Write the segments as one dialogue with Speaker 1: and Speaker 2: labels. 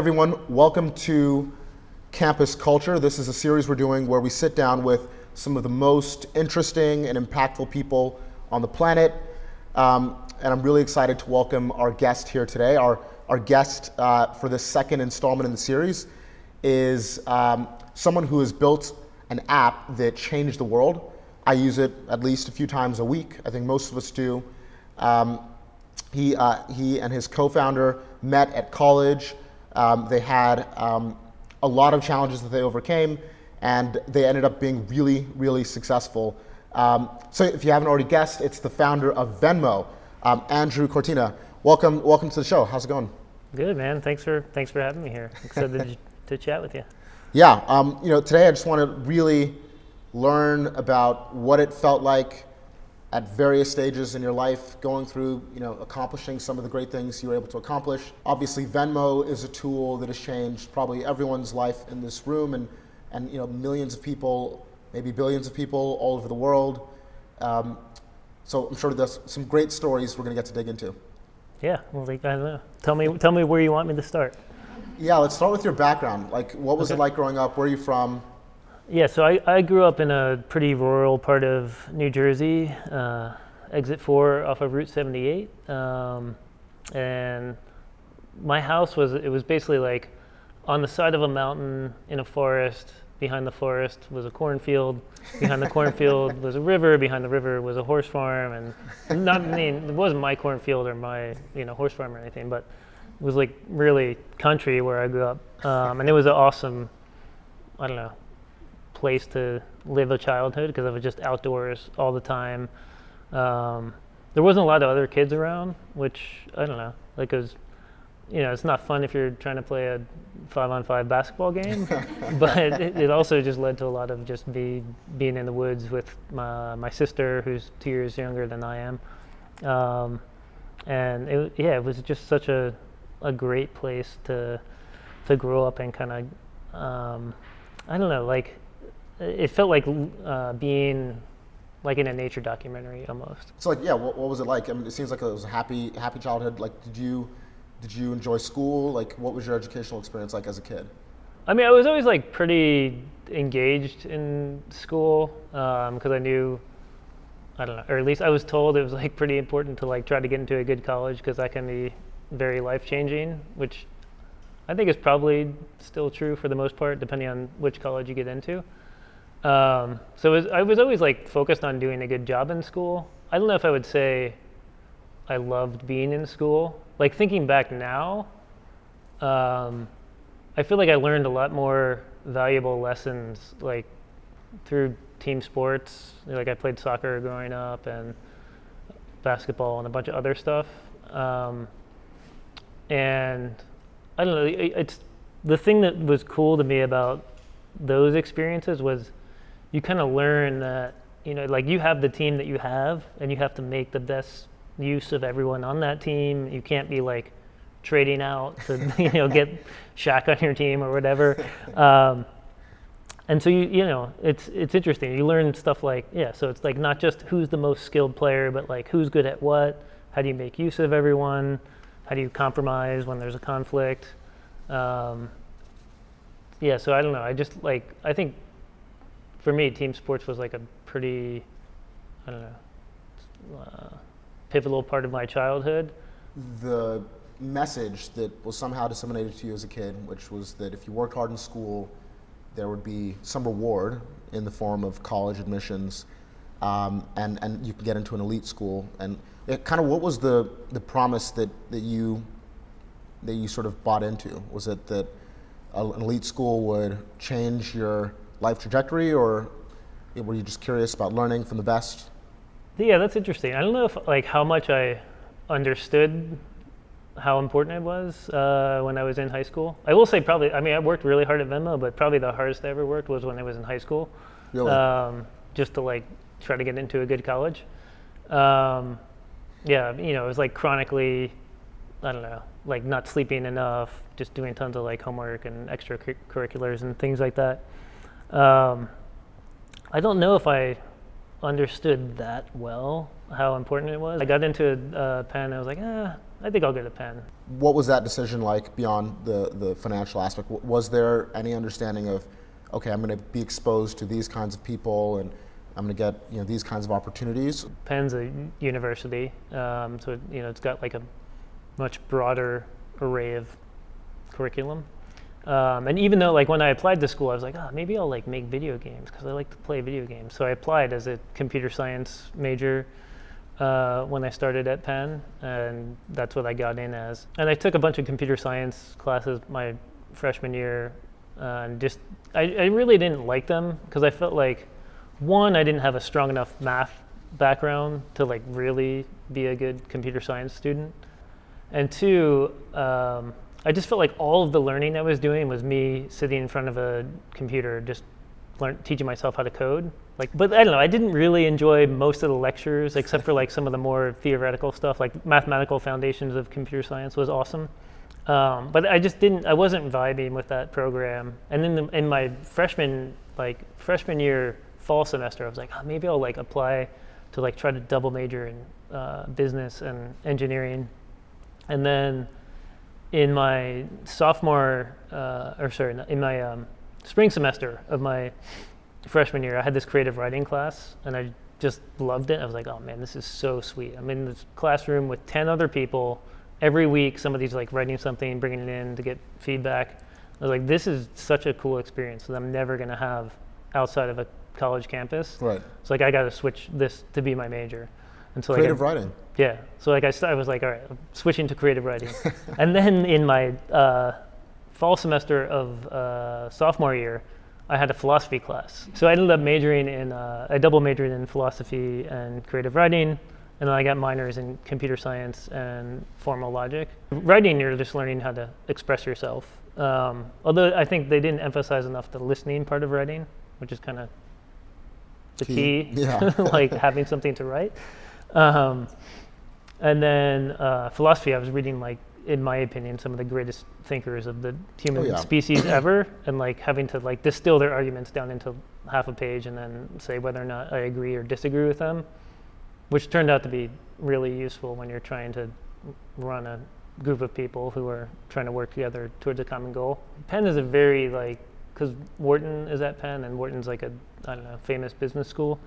Speaker 1: everyone. Welcome to Campus Culture. This is a series we're doing where we sit down with some of the most interesting and impactful people on the planet. And I'm really excited to welcome our guest here today. Our guest for this second installment in the series is someone who has built an app that changed the world. I use it at least a few times a week. I think most of us do. He and his co-founder met at college. They had a lot of challenges that they overcame, and they ended up being really, really successful. So if you haven't already guessed, it's the founder of Venmo, Andrew Kortina. Welcome to the show. How's it going?
Speaker 2: Good, man. Thanks for having me here. Excited to chat with you.
Speaker 1: Yeah. Today I just want to really learn about what it felt like at various stages in your life, going through, accomplishing some of the great things you were able to accomplish. Obviously, Venmo is a tool that has changed probably everyone's life in this room, and millions of people, maybe billions of people all over the world. So I'm sure there's some great stories we're going to get to dig into.
Speaker 2: Yeah, well, I don't know. Tell me where you want me to start.
Speaker 1: Yeah, let's start with your background. Like, what was it like growing up? Where are you from?
Speaker 2: Yeah, so I grew up in a pretty rural part of New Jersey, exit 4 off of Route 78. And my house was basically like on the side of a mountain in a forest. Behind the forest was a cornfield. Behind the cornfield was a river. Behind the river was a horse farm. And it wasn't my cornfield or my horse farm or anything, but it was like really country where I grew up. And it was an awesome, place to live a childhood because I was just outdoors all the time. There wasn't a lot of other kids around, which I don't know, like it was, it's not fun if you're trying to play a 5-on-5 basketball game, but it also just led to a lot of just being in the woods with my sister, who's 2 years younger than I am. And it was just such a great place to grow up and kind of, it felt like being like in a nature documentary almost.
Speaker 1: So what was it like? I mean, it seems like it was a happy childhood. Like, did you enjoy school? Like, what was your educational experience like as a kid?
Speaker 2: I mean, I was always like pretty engaged in school because I knew, or at least I was told it was like pretty important to like try to get into a good college because that can be very life-changing, which I think is probably still true for the most part, depending on which college you get into. I was always like focused on doing a good job in school. I don't know if I would say I loved being in school. Like thinking back now, I feel like I learned a lot more valuable lessons like through team sports. Like I played soccer growing up and basketball and a bunch of other stuff. And I don't know, it's the thing that was cool to me about those experiences was you kind of learn that, like you have the team that you have and you have to make the best use of everyone on that team. You can't be like trading out to, get Shaq on your team or whatever. And so it's interesting. You learn stuff like, so it's like not just who's the most skilled player, but like who's good at what, how do you make use of everyone, how do you compromise when there's a conflict. So I don't know. I think for me, team sports was like a pretty, pivotal part of my childhood.
Speaker 1: The message that was somehow disseminated to you as a kid, which was that if you worked hard in school, there would be some reward in the form of college admissions, and you could get into an elite school. And what was the promise that you sort of bought into? Was it that an elite school would change your life trajectory, or were you just curious about learning from the best?
Speaker 2: Yeah, that's interesting. I don't know if like how much I understood how important it was when I was in high school. I will say probably, I worked really hard at Venmo, but probably the hardest I ever worked was when I was in high school.
Speaker 1: Really?
Speaker 2: Just to like try to get into a good college. It was like chronically, like not sleeping enough, just doing tons of like homework and extracurriculars and things like that. I don't know if I understood that well. how important it was. I got into Penn. I was like, I think I'll go to Penn.
Speaker 1: What was that decision like beyond the financial aspect? Was there any understanding of, okay, I'm going to be exposed to these kinds of people and I'm going to get these kinds of opportunities?
Speaker 2: Penn's a university, so it's got like a much broader array of curriculum. And even though like when I applied to school, I was like, maybe I'll like make video games because I like to play video games. So I applied as a computer science major when I started at Penn, and that's what I got in as. And I took a bunch of computer science classes my freshman year, and I really didn't like them because I felt like, one, I didn't have a strong enough math background to like really be a good computer science student, and two, I just felt like all of the learning I was doing was me sitting in front of a computer just teaching myself how to code. But I don't know, I didn't really enjoy most of the lectures except for like some of the more theoretical stuff, like mathematical foundations of computer science was awesome. But I wasn't vibing with that program. And then in my freshman year fall semester, I was like, maybe I'll like apply to like try to double major in business and engineering. And then in my in my spring semester of my freshman year, I had this creative writing class, and I just loved it. I was like, oh man, this is so sweet. I'm in this classroom with 10 other people. Every week, somebody's like writing something, bringing it in to get feedback. I was like, this is such a cool experience that I'm never going to have outside of a college campus.
Speaker 1: Right.
Speaker 2: So like, I got to switch this to be my major. And so
Speaker 1: creative writing.
Speaker 2: Yeah. So like I was like, all right, I'm switching to creative writing. And then in my fall semester of sophomore year, I had a philosophy class. So I ended up I double majored in philosophy and creative writing, and then I got minors in computer science and formal logic. Writing, you're just learning how to express yourself. Although I think they didn't emphasize enough the listening part of writing, which is kind of the key,
Speaker 1: yeah.
Speaker 2: like having something to write. And then philosophy, I was reading like, in my opinion, some of the greatest thinkers of the human species ever, and like having to like distill their arguments down into half a page and then say whether or not I agree or disagree with them, which turned out to be really useful when you're trying to run a group of people who are trying to work together towards a common goal. Penn is a very because Wharton is at Penn, and Wharton's like a, famous business school.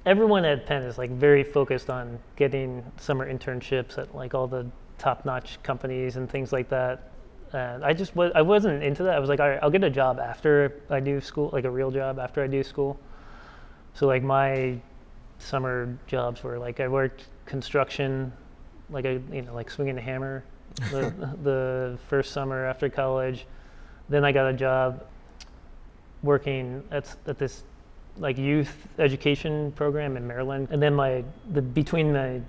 Speaker 2: Everyone at Penn is like very focused on getting summer internships at like all the top-notch companies and things like that. And I wasn't into that. I was like, all right, I'll get a job after I do school, like a real job after I do school. So like my summer jobs were like I worked construction, like like swinging a hammer, the first summer after college. Then I got a job working at this like youth education program in Maryland. And then between my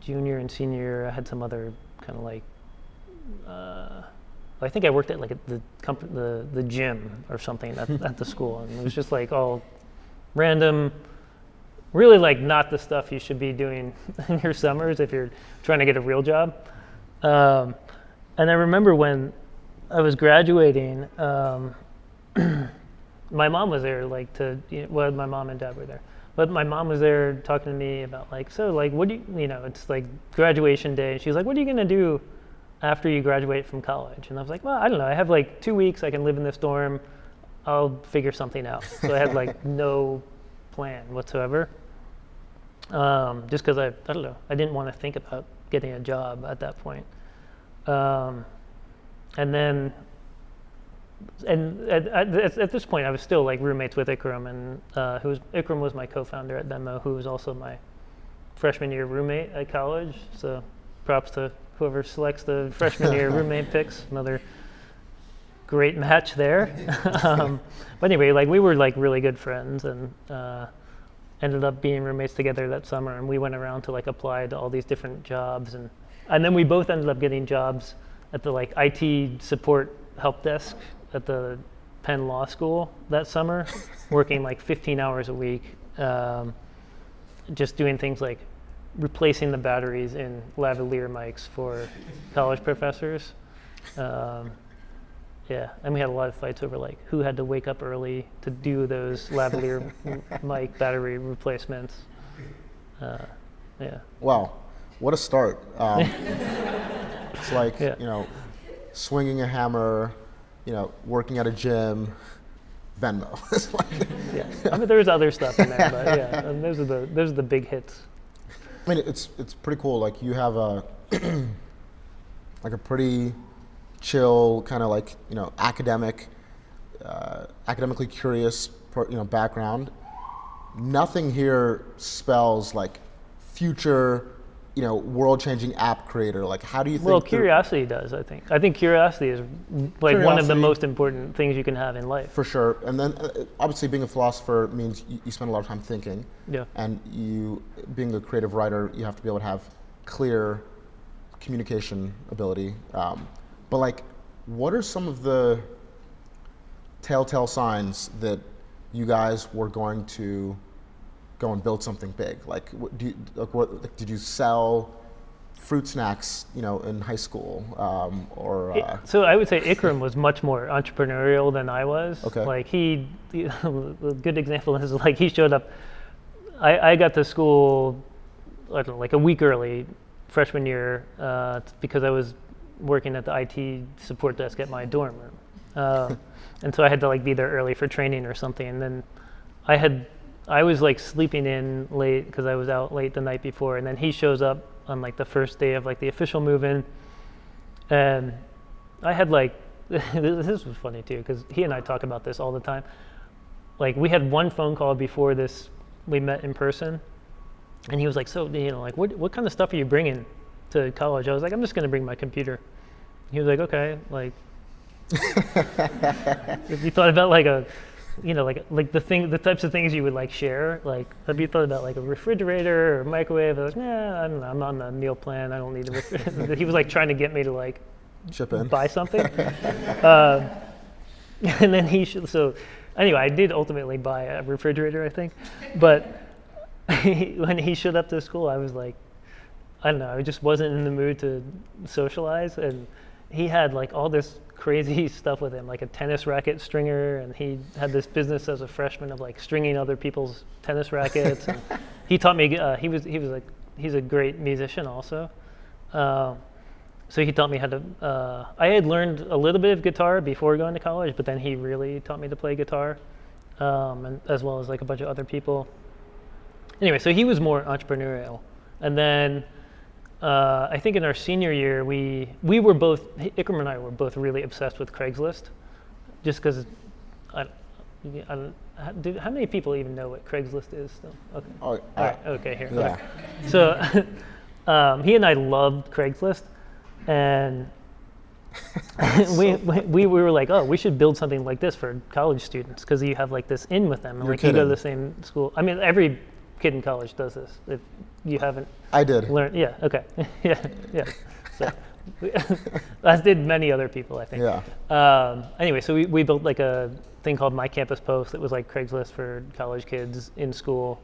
Speaker 2: junior and senior year, I had some other kind of like I think I worked at like the gym or something at the school, and it was just like all random, really like not the stuff you should be doing in your summers if you're trying to get a real job. And I remember when I was graduating, my mom was there my mom and dad were there. But my mom was there talking to me about what do it's like graduation day. She's like, what are you going to do after you graduate from college? And I was like, well, I don't know. I have like 2 weeks. I can live in this dorm. I'll figure something out. So I had like no plan whatsoever. Just because I don't know. I didn't want to think about getting a job at that point. And at this point, I was still like roommates with Ikram, and Ikram was my co-founder at Venmo, who was also my freshman year roommate at college. So props to whoever selects the freshman year roommate picks. Another great match there. But anyway, like we were like really good friends, and ended up being roommates together that summer. And we went around to like apply to all these different jobs, and then we both ended up getting jobs at the like IT support help desk at the Penn Law School that summer, working like 15 hours a week, just doing things like replacing the batteries in lavalier mics for college professors. Yeah, and we had a lot of fights over like who had to wake up early to do those lavalier mic battery replacements. Yeah.
Speaker 1: Wow, what a start. It's like,
Speaker 2: Yeah.
Speaker 1: Swinging a hammer, working at a gym, Venmo. It's like,
Speaker 2: Yeah. I mean, there's other stuff in there, but yeah, and those are the big hits.
Speaker 1: I mean, it's pretty cool. Like you have a like a pretty chill kind of like academically curious background. Nothing here spells like future world-changing app creator. Like, how do you think?
Speaker 2: Well, curiosity does. I think curiosity is like one of the most important things you can have in life.
Speaker 1: For sure. And then obviously being a philosopher means you spend a lot of time thinking.
Speaker 2: Yeah.
Speaker 1: And you, being a creative writer, you have to be able to have clear communication ability. But like, what are some of the telltale signs that you guys were going to go and build something big? Like, did you sell fruit snacks, in high school,
Speaker 2: So I would say Ikram was much more entrepreneurial than I was.
Speaker 1: Okay.
Speaker 2: Like a good example is like he showed up. I got to school, I don't know, like a week early, freshman year, because I was working at the IT support desk at my dorm room, and so I had to like be there early for training or something. And then I was like sleeping in late because I was out late the night before, and then he shows up on like the first day of like the official move-in, and I had like this was funny too because he and I talk about this all the time. Like we had one phone call before this, we met in person, and he was like, so like what kind of stuff are you bringing to college? I was like, I'm just gonna bring my computer. He was like, okay, like if you thought about like a like the types of things you would like share, like have you thought about like a refrigerator or microwave? I was like, nah, I don't know, I'm on a meal plan, I don't need a refrigerator. He was like trying to get me to like
Speaker 1: chip in,
Speaker 2: buy something. And then so anyway, I did ultimately buy a refrigerator, I think, but when he showed up to school, I was like, I don't know, I just wasn't in the mood to socialize, and he had like all this crazy stuff with him, like a tennis racket stringer, and he had this business as a freshman of like stringing other people's tennis rackets. And he taught me. He was like, he's a great musician also, so he taught me how to. I had learned a little bit of guitar before going to college, but then he really taught me to play guitar, and as well as like a bunch of other people. Anyway, so he was more entrepreneurial, and then. I think in our senior year, we were both, Ikram and I were both really obsessed with Craigslist, just because, how many people even know what Craigslist is still? Okay.
Speaker 1: All
Speaker 2: right. Okay, here.
Speaker 1: Yeah.
Speaker 2: Okay. So he and I loved Craigslist, and we were like, oh, we should build something like this for college students, because you have like this in with them, and like you go to the same school. I mean, every kid in college does this. If you haven't
Speaker 1: I did.
Speaker 2: learned, yeah, okay. yeah. So as did many other people, I think.
Speaker 1: Yeah.
Speaker 2: Anyway, so we built like a thing called My Campus Post that was like Craigslist for college kids in school.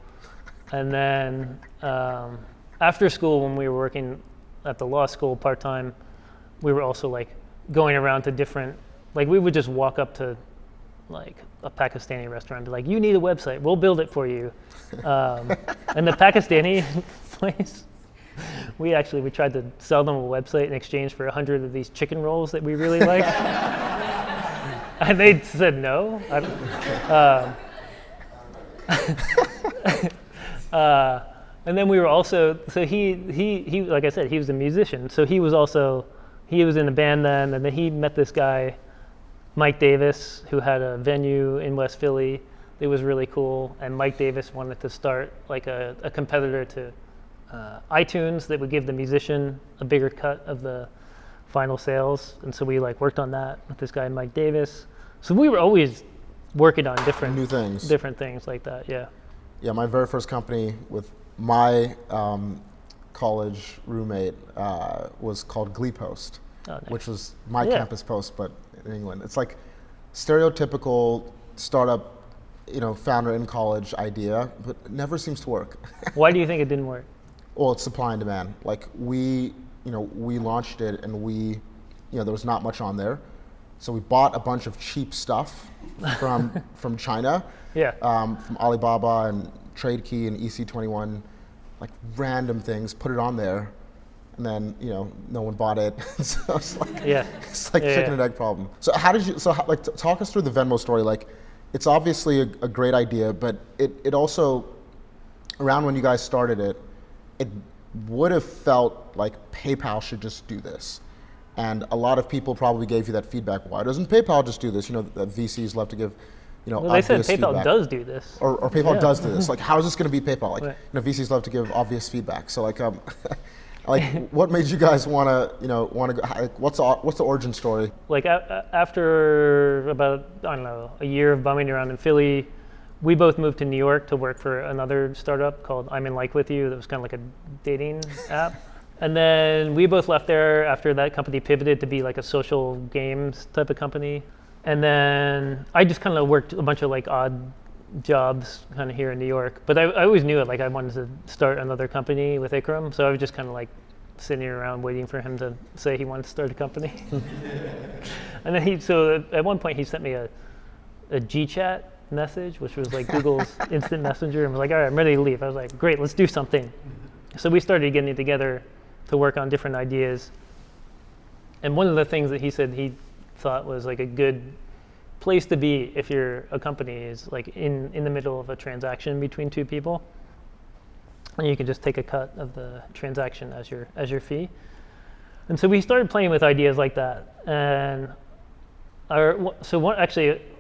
Speaker 2: And then after school, when we were working at the law school part-time, we were also like going around to different, like we would just walk up to like a Pakistani restaurant and be like, you need a website, we'll build it for you. And the Pakistani place, we tried to sell them a website in exchange for 100 of these chicken rolls that we really liked. And they said no. And then we were also, so he like I said, he was a musician, so he was in a band then, and then he met this guy, Mike Davis, who had a venue in West Philly. It was really cool, and Mike Davis wanted to start like a competitor to iTunes that would give the musician a bigger cut of the final sales, and so we like worked on that with this guy Mike Davis. So we were always working on different things like that. Yeah,
Speaker 1: my very first company with my college roommate was called Glee Post, which was My Campus Post, but in England. It's like stereotypical startup, founder in college idea, but it never seems to work.
Speaker 2: Why do you think it didn't work?
Speaker 1: Well, it's supply and demand. Like we launched it, and there was not much on there, so we bought a bunch of cheap stuff from China, from Alibaba and TradeKey and EC21, like random things, put it on there, and then no one bought it. So it's like chicken and egg problem. So talk us through the Venmo story. Like, it's obviously a great idea, but it also, around when you guys started it would have felt like PayPal should just do this. And a lot of people probably gave you that feedback. Why doesn't PayPal just do this? That VCs love to give,
Speaker 2: well, they said PayPal
Speaker 1: feedback.
Speaker 2: Does do this.
Speaker 1: Or PayPal does do this. Like, how is this going to be PayPal? Like, VCs love to give obvious feedback. So like, what made you guys want to go? Like, what's the origin story?
Speaker 2: Like after about, I don't know, a year of bumming around in Philly, we both moved to New York to work for another startup called I'm in Like with You. That was kind of like a dating app. And then we both left there after that company pivoted to be like a social games type of company. And then I just kind of worked a bunch of like odd jobs kind of here in New York. But I always knew it, like I wanted to start another company with Ikram. So I was just kind of like sitting around waiting for him to say he wanted to start a company. And then so at one point he sent me a GChat message, which was like Google's instant messenger, and was like, all right, I'm ready to leave. I was like, great, let's do something. So we started getting together to work on different ideas. And one of the things that he said he thought was like a good place to be if you're a company is like in the middle of a transaction between two people. And you can just take a cut of the transaction as your fee. And so we started playing with ideas like that. And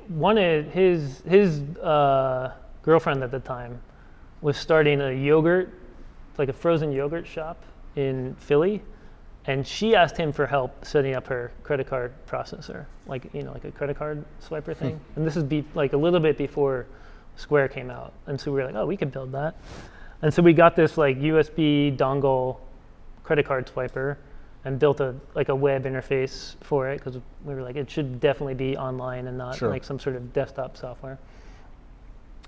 Speaker 2: one of his girlfriend at the time was starting a yogurt, like a frozen yogurt shop in Philly, and she asked him for help setting up her credit card processor, like a credit card swiper thing. And this is like a little bit before Square came out, and so we were like, oh, we could build that. And so we got this like USB dongle credit card swiper and built a web interface for it, because we were like, it should definitely be online and not like some sort of desktop software.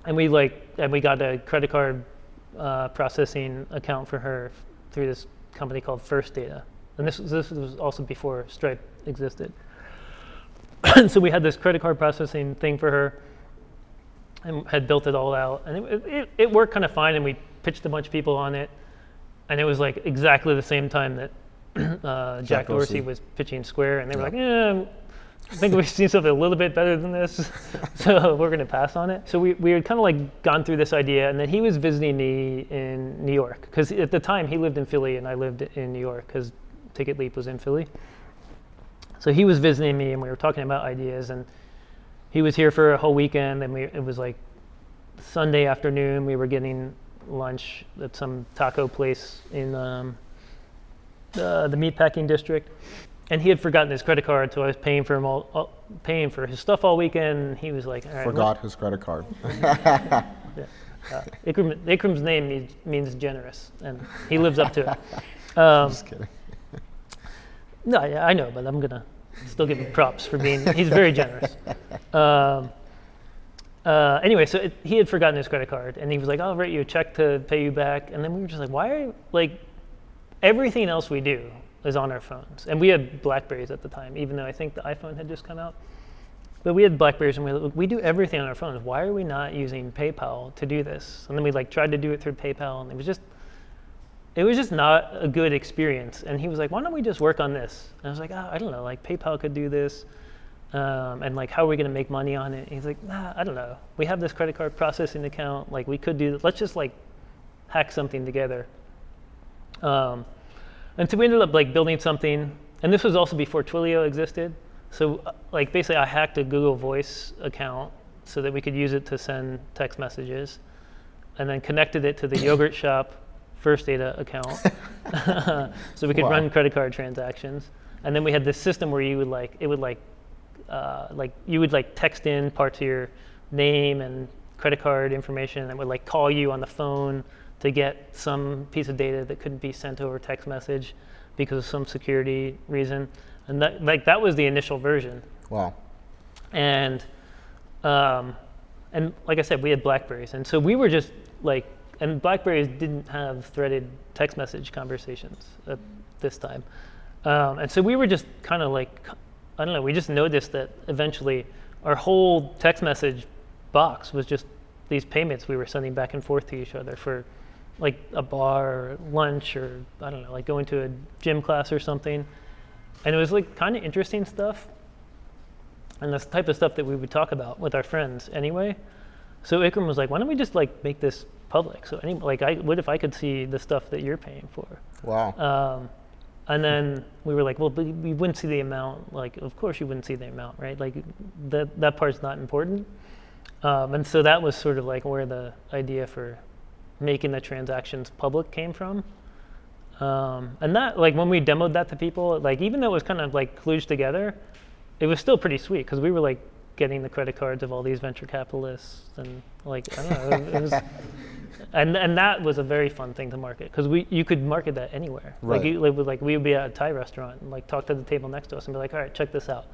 Speaker 2: And we got a credit card processing account for her through this company called First Data. And this was also before Stripe existed. And so we had this credit card processing thing for her and had built it all out. And it worked kind of fine, and we pitched a bunch of people on it. And it was like exactly the same time that Jack Dorsey was pitching Square, and they were like, I think we've seen something a little bit better than this, so we're going to pass on it. So we had kind of like gone through this idea, and then he was visiting me in New York, because at the time he lived in Philly and I lived in New York, because Ticket Leap was in Philly. So he was visiting me, and we were talking about ideas, and he was here for a whole weekend, and it was like Sunday afternoon. We were getting lunch at some taco place in the meatpacking district. And he had forgotten his credit card, so I was paying for his stuff all weekend. He was like, all right.
Speaker 1: Forgot his credit card.
Speaker 2: Ikram's name means generous, and he lives up to it.
Speaker 1: Just kidding.
Speaker 2: No, I know, but I'm gonna still give him props for he's very generous. Anyway, so he had forgotten his credit card, and he was like, I'll write you a check to pay you back. And then we were just like, why everything else we do is on our phones. And we had BlackBerries at the time, even though I think the iPhone had just come out. But we had BlackBerries, and we do everything on our phones. Why are we not using PayPal to do this? And then we tried to do it through PayPal, and it was just not a good experience. And he was like, why don't we just work on this? And I was like, I don't know, like PayPal could do this. And like, how are we going to make money on it? And he's like, I don't know. We have this credit card processing account. Like, we could do this. Let's just like hack something together. And so we ended up like building something, and this was also before Twilio existed. So like basically I hacked a Google Voice account so that we could use it to send text messages, and then connected it to the yogurt shop First Data account so we could run credit card transactions. And then we had this system where you would you would text in parts of your name and credit card information, and it would like call you on the phone to get some piece of data that couldn't be sent over text message because of some security reason. And that was the initial version.
Speaker 1: Wow.
Speaker 2: And like I said, we had BlackBerries. And so we were just like, and BlackBerries didn't have threaded text message conversations at this time. And so we were just kind of like, I don't know, we just noticed that eventually our whole text message box was just these payments we were sending back and forth to each other for like a bar or lunch or I don't know, like going to a gym class or something. And it was like kind of interesting stuff. And that's the type of stuff that we would talk about with our friends anyway. So Ikram was like, why don't we just like make this public? So what if I could see the stuff that you're paying for?
Speaker 1: Wow.
Speaker 2: And then we were like, well, but we wouldn't see the amount. Like, of course you wouldn't see the amount, right? Like that part's not important. And so that was sort of like where the idea for making the transactions public came from. And that, like when we demoed that to people, like even though it was kind of like kludged together, it was still pretty sweet because we were like getting the credit cards of all these venture capitalists and like, I don't know, it was, and that was a very fun thing to market because you could market that anywhere.
Speaker 1: Right.
Speaker 2: We would be at a Thai restaurant and like talk to the table next to us and be like, all right, check this out.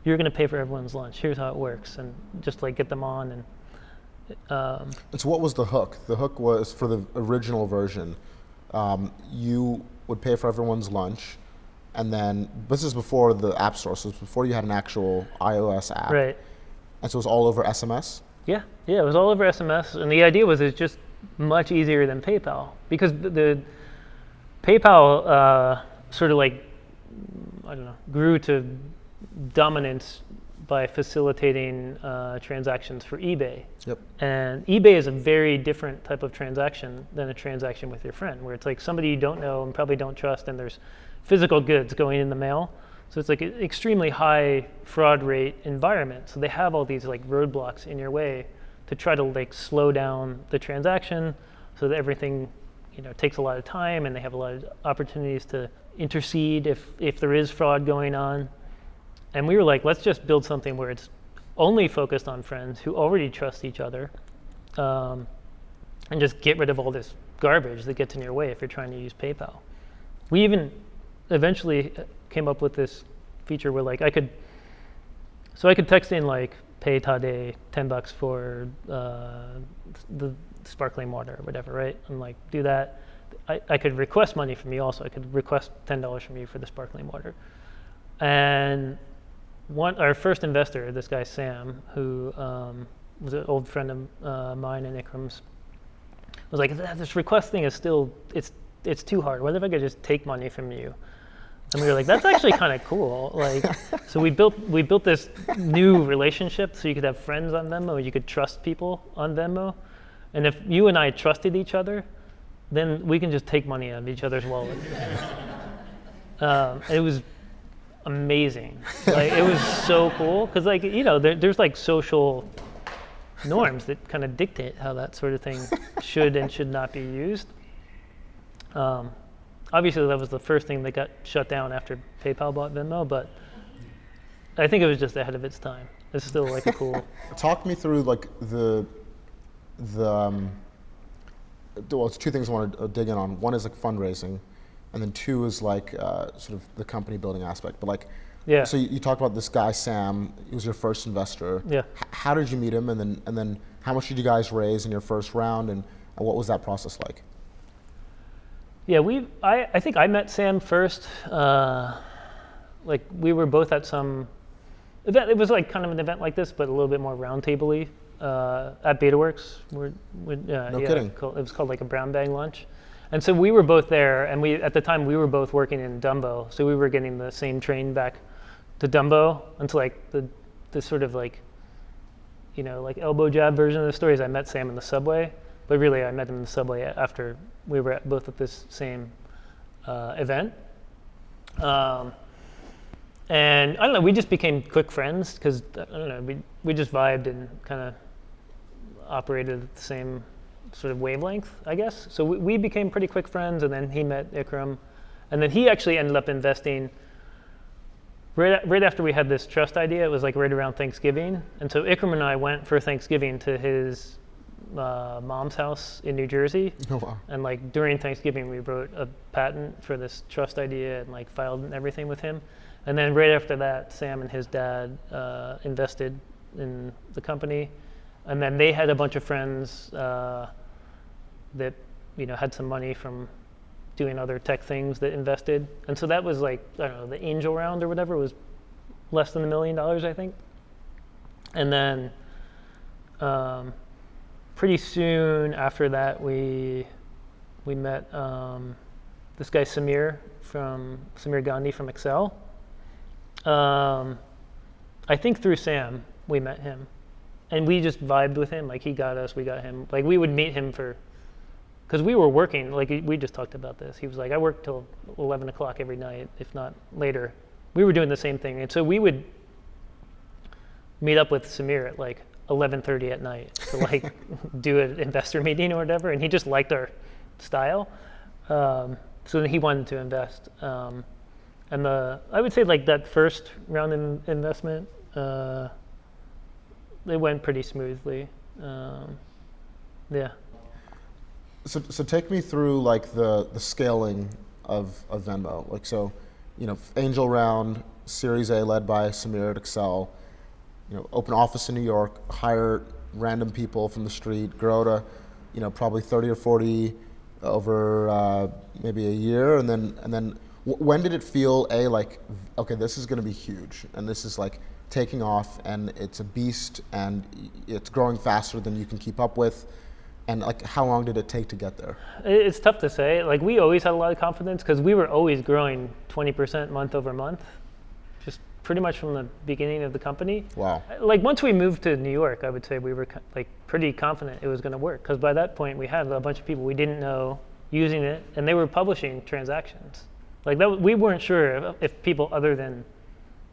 Speaker 2: You're going to pay for everyone's lunch. Here's how it works. And just like get them on. And
Speaker 1: so what was the hook? The hook was for the original version. You would pay for everyone's lunch. And then this is before the app store. So it's before you had an actual iOS app.
Speaker 2: Right.
Speaker 1: And so it was all over SMS?
Speaker 2: Yeah, it was all over SMS. And the idea was it's just much easier than PayPal because the PayPal sort of like, I don't know, grew to dominance by facilitating transactions for eBay.
Speaker 1: Yep.
Speaker 2: And eBay is a very different type of transaction than a transaction with your friend, where it's like somebody you don't know and probably don't trust, and there's physical goods going in the mail. So it's like an extremely high fraud rate environment. So they have all these like roadblocks in your way to try to like slow down the transaction so that everything, takes a lot of time, and they have a lot of opportunities to intercede if there is fraud going on. And we were like, let's just build something where it's only focused on friends who already trust each other, and just get rid of all this garbage that gets in your way if you're trying to use PayPal. We even eventually came up with this feature where like I could text in like, pay Tade $10 for the sparkling water or whatever, right? And like do that. I could request money from you also. I could request $10 from you for the sparkling water. And our first investor, this guy Sam, who was an old friend of mine and Ikram's, was like, this request thing is still, it's too hard. What if I could just take money from you? And we were like, that's actually kind of cool. Like, so we built this new relationship so you could have friends on Venmo, you could trust people on Venmo. And if you and I trusted each other, then we can just take money out of each other's wallet. It was amazing. Like, it was so cool because like, there's like social norms that kind of dictate how that sort of thing should and should not be used. Obviously, that was the first thing that got shut down after PayPal bought Venmo, but I think it was just ahead of its time. It's still like a cool.
Speaker 1: Talk me through like well, it's two things I want to dig in on. One is like fundraising, and then two is like sort of the company building aspect. But like,
Speaker 2: yeah.
Speaker 1: So you talked about this guy Sam. He was your first investor.
Speaker 2: Yeah.
Speaker 1: How did you meet him, and then how much did you guys raise in your first round, and what was that process like?
Speaker 2: Yeah, I think I met Sam first. Like we were both at some event. It was like kind of an event like this, but a little bit more roundtable-y at BetaWorks.
Speaker 1: No kidding.
Speaker 2: It was called like a brown bag lunch. And so we were both there, and at the time we were both working in Dumbo, so we were getting the same train back to Dumbo until like the sort of like, like elbow jab version of the story is I met Sam in the subway. But really, I met him in the subway after we were both at this same event. And I don't know, we just became quick friends because, I don't know, we just vibed and kind of operated at the same sort of wavelength, I guess. So we became pretty quick friends, and then he met Ikram. And then he actually ended up investing right after we had this trust idea. It was like right around Thanksgiving. And so Ikram and I went for Thanksgiving to his mom's house in New Jersey.
Speaker 1: Oh, wow.
Speaker 2: And like during Thanksgiving we wrote a patent for this trust idea and like filed and everything with him. And then right after that, Sam and his dad invested in the company. And then they had a bunch of friends that had some money from doing other tech things that invested. And so that was like, I don't know, the angel round or whatever was less than $1 million, I think. And then pretty soon after that, we we met this guy Samir Gandhi from Excel. I think through Sam we met him, and we just vibed with him. Like he got us, we got him. Like we would meet him because we were working. Like we just talked about this. He was like, I work till 11 o'clock every night, if not later. We were doing the same thing, and so we would meet up with Samir at like 11:30 at night to like do an investor meeting or whatever, and he just liked our style. So then he wanted to invest. And I would say like that first round in investment, it went pretty smoothly. Yeah.
Speaker 1: So take me through like the scaling of Venmo. Like so, angel round, Series A led by Samir at Excel. Open office in New York, hire random people from the street, grow to, probably 30 or 40 over maybe a year, and then when did it feel like, okay, this is going to be huge, and this is like taking off, and it's a beast, and it's growing faster than you can keep up with, and like how long did it take to get there?
Speaker 2: It's tough to say. Like we always had a lot of confidence because we were always growing 20% month over month, just pretty much from the beginning of the company.
Speaker 1: Wow.
Speaker 2: Like once we moved to New York, I would say we were like pretty confident it was going to work because by that point we had a bunch of people we didn't know using it, and they were publishing transactions. Like that, we weren't sure if people other than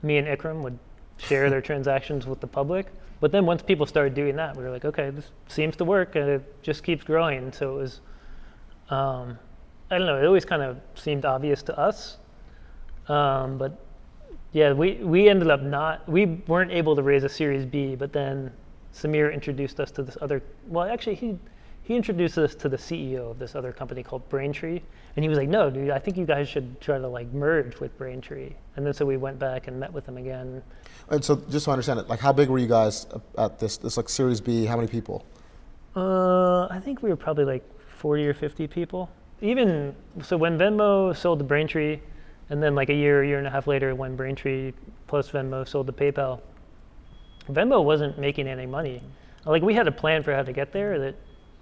Speaker 2: me and Ikram would share their transactions with the public. But then once people started doing that, we were like, okay, this seems to work, and it just keeps growing. So it was, I don't know, it always kind of seemed obvious to us. But yeah, we ended up we weren't able to raise a Series B, but then Samir introduced us to this other, well, actually he introduced us to the CEO of this other company called Braintree. And he was like, no, dude, I think you guys should try to like merge with Braintree. And then so we went back and met with them again.
Speaker 1: And so just to understand it, like how big were you guys at this like Series B? How many people?
Speaker 2: I think we were probably like 40 or 50 people. So when Venmo sold to Braintree, and then like a year and a half later when Braintree plus Venmo sold to PayPal, Venmo wasn't making any money. Like we had a plan for how to get there that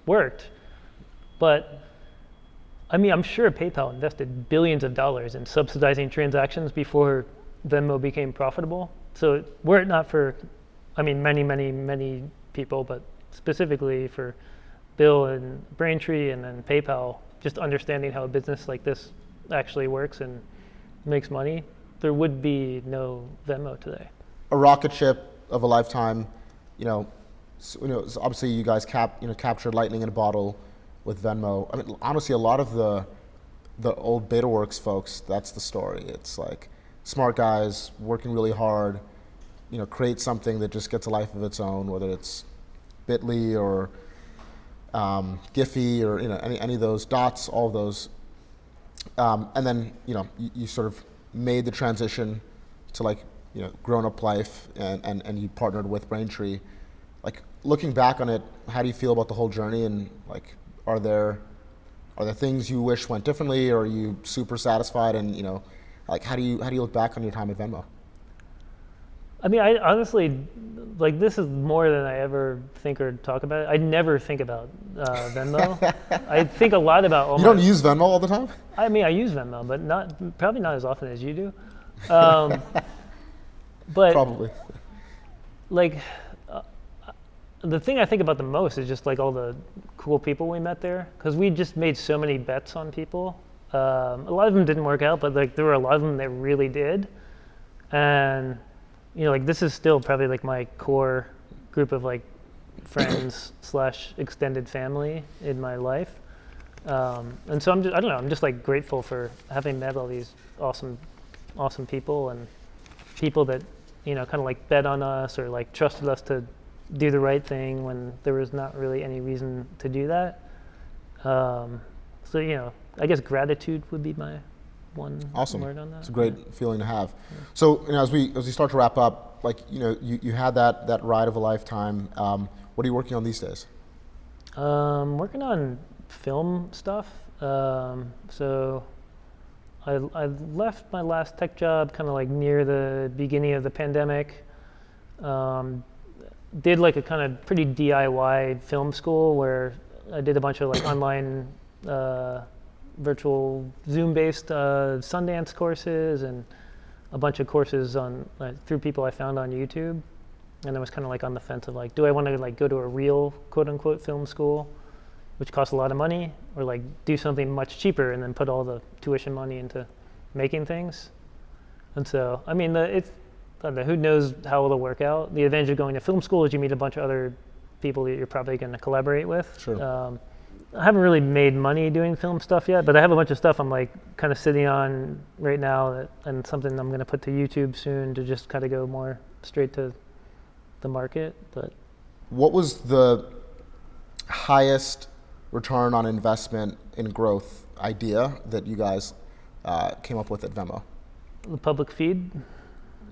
Speaker 2: worked, but I mean, I'm sure PayPal invested billions of dollars in subsidizing transactions before Venmo became profitable. So were it not for, I mean, many people, but specifically for Bill and Braintree and then PayPal, just understanding how a business like this actually works and makes money, there would be no Venmo today.
Speaker 1: A rocket ship of a lifetime, so obviously you guys captured lightning in a bottle with Venmo. I mean, honestly, a lot of the old BetaWorks folks, that's the story. It's like smart guys working really hard, create something that just gets a life of its own, whether it's Bitly or Giphy or any of those dots, all of those, and then you sort of made the transition to like grown-up life, and you partnered with Braintree. Like looking back on it, how do you feel about the whole journey, and like are there things you wish went differently, or are you super satisfied, and like how do you look back on your time at Venmo?
Speaker 2: I mean, I honestly, like this is more than I ever think or talk about it. I never think about Venmo. I think a lot about.
Speaker 1: You don't use Venmo all the time?
Speaker 2: I mean, I use Venmo, but probably not as often as you do. But
Speaker 1: probably.
Speaker 2: Like, the thing I think about the most is just like all the cool people we met there, because we just made so many bets on people. A lot of them didn't work out, but like there were a lot of them that really did. And like this is still probably like my core group of like friends / extended family in my life. And so I don't know, I'm just like grateful for having met all these awesome people, and people that, kind of like bet on us or like trusted us to do the right thing when there was not really any reason to do that. So, I guess gratitude would be my one word on that.
Speaker 1: It's a great feeling to have. Yeah. So, as we start to wrap up, like, you had that ride of a lifetime. What are you working on these days?
Speaker 2: Working on film stuff. So I left my last tech job kind of like near the beginning of the pandemic. Did like a kind of pretty DIY film school where I did a bunch of like online virtual Zoom-based Sundance courses and a bunch of courses on through people I found on YouTube. And I was kind of like on the fence of like, do I want to like go to a real quote unquote film school, which costs a lot of money, or like do something much cheaper and then put all the tuition money into making things. And so, I mean, I don't know, who knows how it'll work out. The advantage of going to film school is you meet a bunch of other people that you're probably going to collaborate with.
Speaker 1: Sure.
Speaker 2: I haven't really made money doing film stuff yet, but I have a bunch of stuff I'm like kind of sitting on right now and something I'm going to put to YouTube soon to just kind of go more straight to the market. But
Speaker 1: what was the highest return on investment in growth idea that you guys came up with at Venmo?
Speaker 2: The public feed.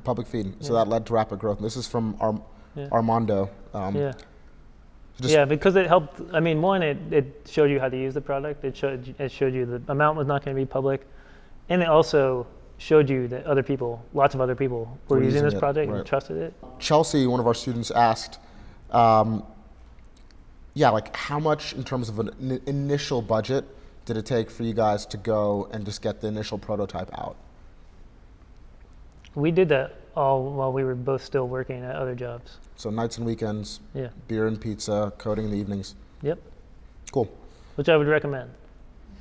Speaker 1: Public feed. So that led to rapid growth. And this is from Armando.
Speaker 2: Yeah, because it helped. I mean, one, it showed you how to use the product. It showed you the amount was not going to be public, and it also showed you that lots of other people were using this project and trusted it.
Speaker 1: Chelsea, one of our students, asked, like how much in terms of an initial budget did it take for you guys to go and just get the initial prototype out?
Speaker 2: We did that all while we were both still working at other jobs.
Speaker 1: So nights and weekends,
Speaker 2: yeah,
Speaker 1: beer and pizza, coding in the evenings.
Speaker 2: Yep.
Speaker 1: Cool.
Speaker 2: Which I would recommend.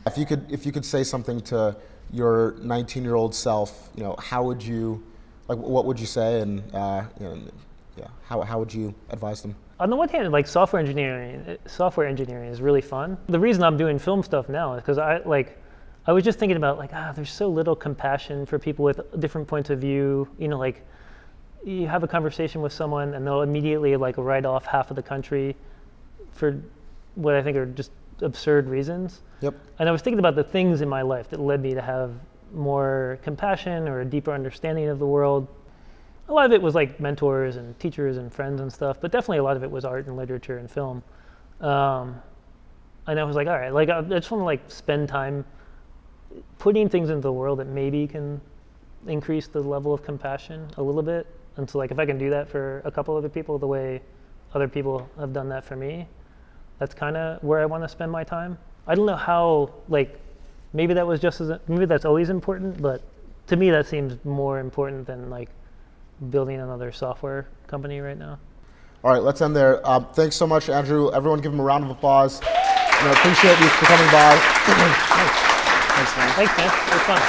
Speaker 2: If
Speaker 1: you could say something to your 19-year-old self, how would you, what would you say, and how would you advise them?
Speaker 2: On the one hand, like software engineering is really fun. The reason I'm doing film stuff now is because I was just thinking about there's so little compassion for people with different points of view. You have a conversation with someone and they'll immediately write off half of the country for what I think are just absurd reasons.
Speaker 1: Yep.
Speaker 2: And I was thinking about the things in my life that led me to have more compassion or a deeper understanding of the world. A lot of it was mentors and teachers and friends and stuff, but definitely a lot of it was art and literature and film. And I was all right, I just want to spend time putting things into the world that maybe can increase the level of compassion a little bit. And so if I can do that for a couple other people the way other people have done that for me, that's kind of where I want to spend my time. I don't know how, maybe that was maybe that's always important, but to me that seems more important than building another software company right now.
Speaker 1: All right, let's end there. Thanks so much, Andrew. Everyone give him a round of applause. Appreciate you for coming by.
Speaker 2: Thanks, man. It was fun.